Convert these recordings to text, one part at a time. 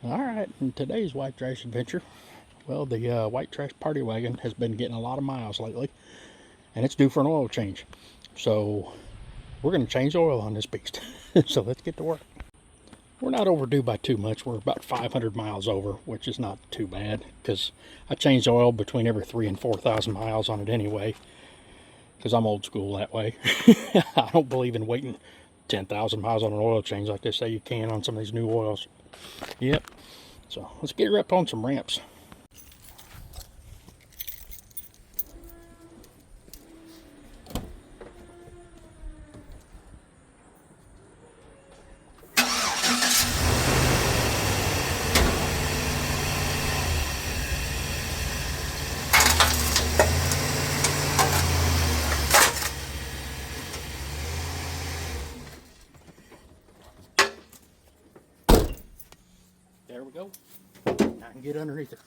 Alright, in today's white trash adventure, well, the white trash party wagon has been getting a lot of miles lately, and it's due for an oil change. So, we're going to change oil on this beast. So, let's get to work. We're not overdue by too much. We're about 500 miles over, which is not too bad, because I change oil between every 3,000 and 4,000 miles on it anyway, because I'm old school that way. I don't believe in waiting 10,000 miles on an oil change like they say you can on some of these new oils. Yep. So let's get her up on some ramps. There we go. I can get underneath her.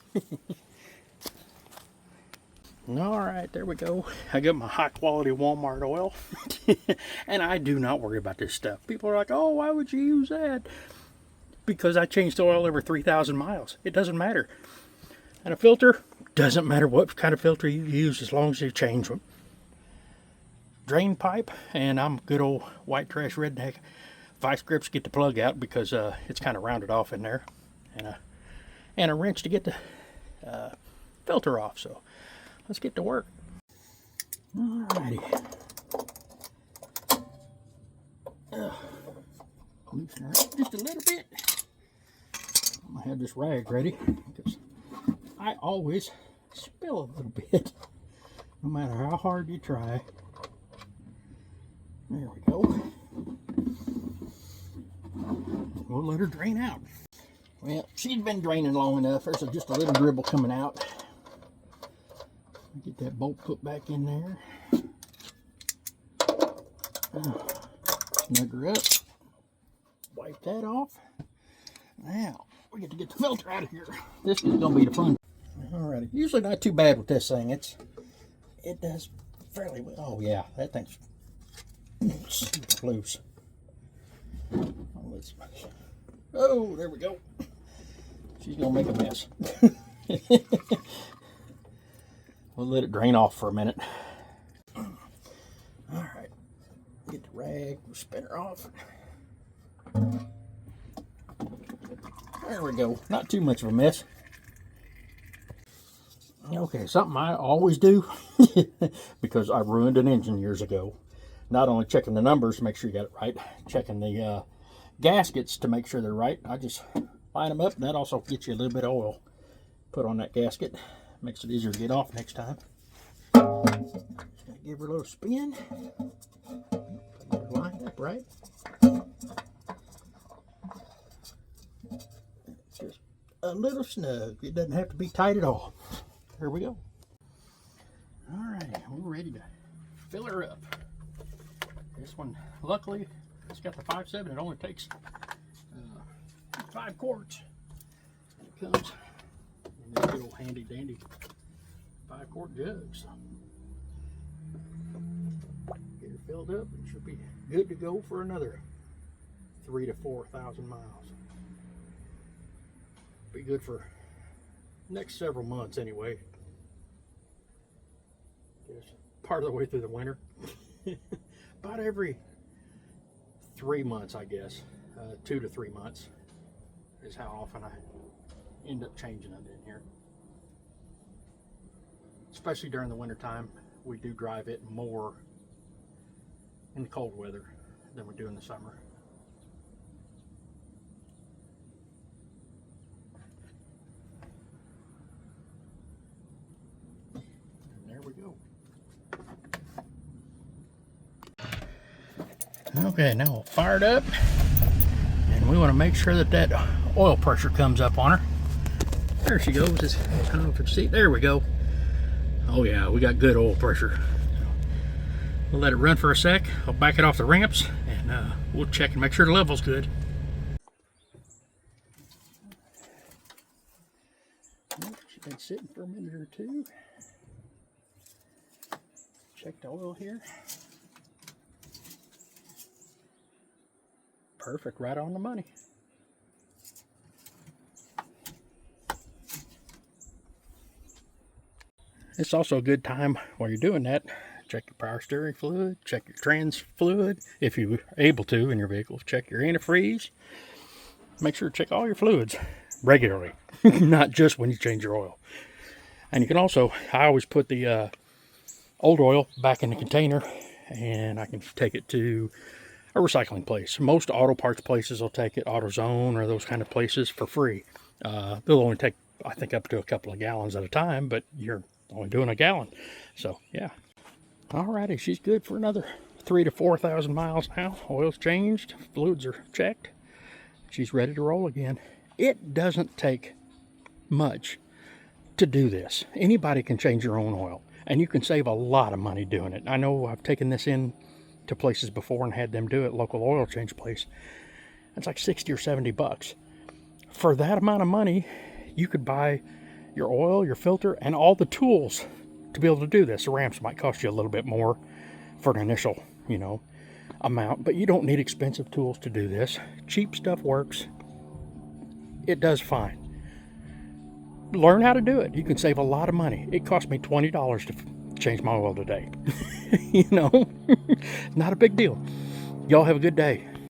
Alright, there we go. I got my high quality Walmart oil. And I do not worry about this stuff. People are like, oh, why would you use that? Because I changed oil every 3,000 miles. It doesn't matter. And a filter, doesn't matter what kind of filter you use as long as you change them. Drain pipe, and I'm good old white trash redneck. Vice grips get the plug out because it's kind of rounded off in there. And a wrench to get the filter off. So let's get to work. Alrighty. Loosen her up just a little bit. I'm gonna have this rag ready because I always spill a little bit, no matter how hard you try. There we go. We'll let her drain out. Well, she's been draining long enough. There's just a little dribble coming out. Get that bolt put back in there. Snug her up. Wipe that off. Now, we get to get the filter out of here. This is going to be the fun. Alrighty. Usually not too bad with this thing. It does fairly well. Oh yeah, that thing's super loose. Oh, there we go. She's going to make a mess. We'll let it drain off for a minute. Alright. Get the rag. We'll spin her off. There we go. Not too much of a mess. Okay, something I always do because I ruined an engine years ago. Not only checking the numbers to make sure you got it right, checking the gaskets to make sure they're right. I just line them up, and that also gets you a little bit of oil put on that gasket. Makes it easier to get off next time. Just gonna give her a little spin. Get her lined up right. Just a little snug. It doesn't have to be tight at all. There we go. Alright, we're ready to fill her up. This one, luckily, it's got the 5.7. It only takes 5 quarts. And it comes in this good old handy dandy 5-quart jugs. Get her filled up and she'll be good to go for another 3,000 to 4,000 miles. Be good for next several months anyway. Just part of the way through the winter. About every 3 months, I guess. 2 to 3 months is how often I end up changing it in here. Especially during the winter time, we do drive it more in the cold weather than we do in the summer. And there we go. Okay, now we'll fire it up, and we want to make sure that that oil pressure comes up on her. There she goes. I don't know if you can see. There we go. Oh yeah, we got good oil pressure. We'll let it run for a sec. I'll back it off the ramps, and we'll check and make sure the level's good. She's been sitting for a minute or two. Check the oil here. Perfect, right on the money. It's also a good time while you're doing that. Check your power steering fluid, check your trans fluid, if you're able to in your vehicle. Check your antifreeze. Make sure to check all your fluids regularly, not just when you change your oil. And you can also, I always put the old oil back in the container, and I can take it to a recycling place. Most auto parts places will take it, AutoZone or those kind of places, for free. They'll only take, I think, up to a couple of gallons at a time, but you're only doing a gallon. So, yeah. Alrighty, she's good for another 3,000 to 4,000 miles now. Oil's changed, fluids are checked. She's ready to roll again. It doesn't take much to do this. Anybody can change your own oil, and you can save a lot of money doing it. I know I've taken this in to places before and had them do it, local oil change place. It's like 60 or 70 bucks. For that amount of money, you could buy your oil, your filter, and all the tools to be able to do this. The ramps might cost you a little bit more for an initial, amount, but you don't need expensive tools to do this. Cheap stuff works. It does fine. Learn how to do it. You can save a lot of money. It cost me $20 to change my oil today. Not a big deal. Y'all have a good day.